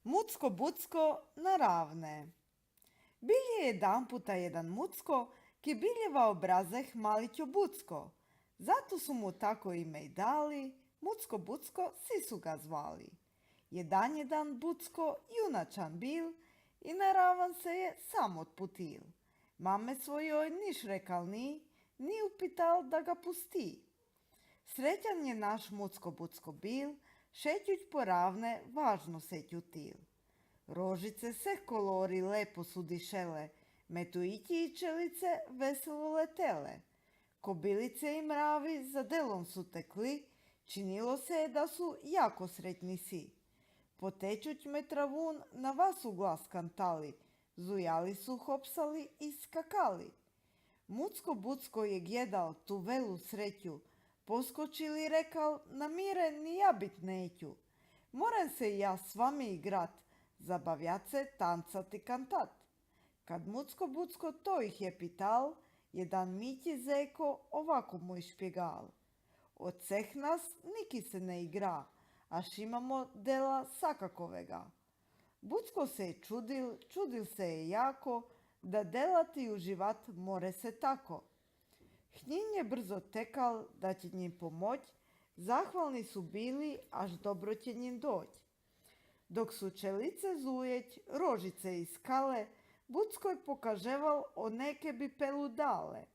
Mucko bucko na ravne. Bil je jedanputa jedan mucko, ki biljeva obrazeh malićo bucko. Zato su mu tako ime i dali, Mucko bucko svi su ga zvali. Jedan bucko junačan bil i na ravan se je sam otputil. Mame svojoj niš rekal ni upital da ga pusti. Srećan je naš Mucko bucko bil, šećuć po ravne važno se ćutil. Rožice se kolori lepo su dišele, metuići i čelice veselo letele. Kobilice i mravi za delom su tekli, činilo se je da su jako sretni si. Potečuć metravun na vasu glas kantali, zujali su, hopsali i skakali. Mucko bucko je gledal tu velu sreću, poskočili rekal, na mire ni ja bit neću. Moram se i ja s vami igrat, zabavjat se, tancat i kantat. Kad Mucko bucko to ih je pital, jedan Mići zeko ovako mu išpjegal. Od ceh nas niki se ne igra, aš imamo dela sakakovega. Bucko se je čudil se je jako, da delati i uživat more se tako. Hnjin je brzo tekal da će njim pomoć, zahvalni su bili, až dobro će njim doć. Dok su čelice zujeć, rožice i skale, Bucko je pokaževal o neke bi pelu dale.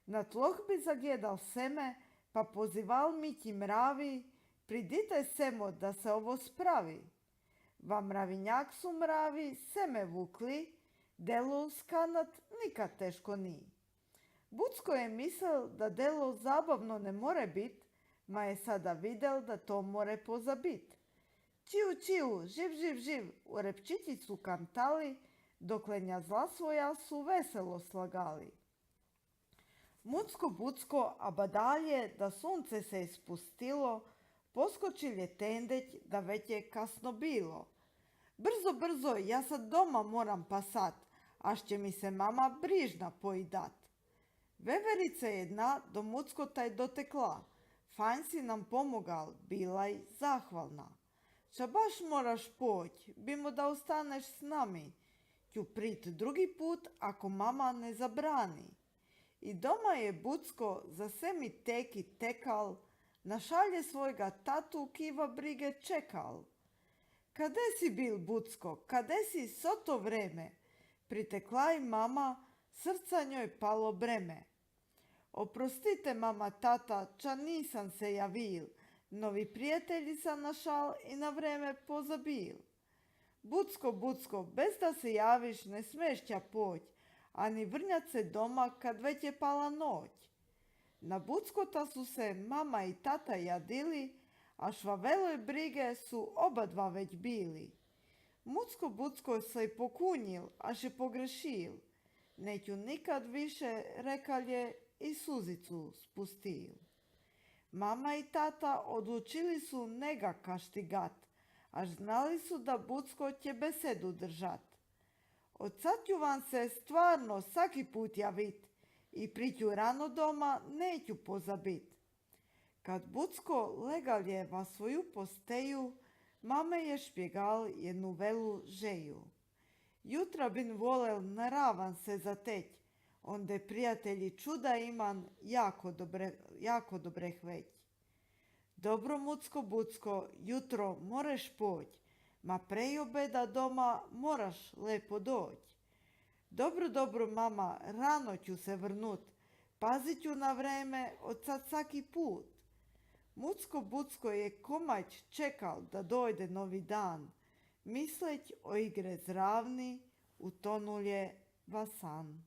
Na tloh bi zagledal seme, pa pozival Mići mravi, pridite semo da se ovo spravi. Va mravinjak su mravi seme vukli, delo uskanat nikad teško ni. Bucko je mislil da delo zabavno ne more bit, ma je sada videl da to more pozabit. Čiju, živ, u repčići su kantali, dokle njazla svoja su veselo slagali. Mucko bucko, a badalje da sunce se je spustilo, poskočil je tendeć da već je kasno bilo. Brzo, ja sad doma moram pasat, až će mi se mama brižna pojidat. Veverica jedna do Muckota je dotekla, fanj si nam pomogal, bila i zahvalna. Ša baš moraš poć, bimo da ostaneš s nami, ću prit drugi put ako mama ne zabrani. I doma je Bucko za semi teki tekal, na šalje svojega tatu kiva brige čekal. Kade si bil, Bucko, kade si so to vreme? Pritekla i mama, srca njoj palo breme. Oprostite mama, tata, ča nisam se javil, novi prijatelji sam našal i na vreme pozabil. Bucko, bez da se javiš ne smešća poć, ani vrnjat se doma kad već je pala noć. Na Buckota su se mama i tata jadili, a švaveloj brige su oba dva već bili. Mucko bucko se i pokunjil, až je pogrešil. Neću nikad više, rekal je i suzicu spustil. Mama i tata odlučili su nega kaštigat, až znali su da Bucko će besedu držat. Od sad ću vam se stvarno svaki put javit i priću rano doma neću pozabit. Kad Bucko legaljeva svoju posteju, mame je špjegal jednu velu žeju. Jutra bin volel na ravan se zateć, onde prijatelji čuda iman jako dobre hveć. Dobro Mucko bucko, jutro moreš poć, ma prej obeda doma moraš lepo doć. Dobro mama, rano ću se vrnut, pazit ću na vreme od sad svaki put. Mucko bucko je komać čekal da dojde novi dan, misleć o igre zravni, utonul je va san.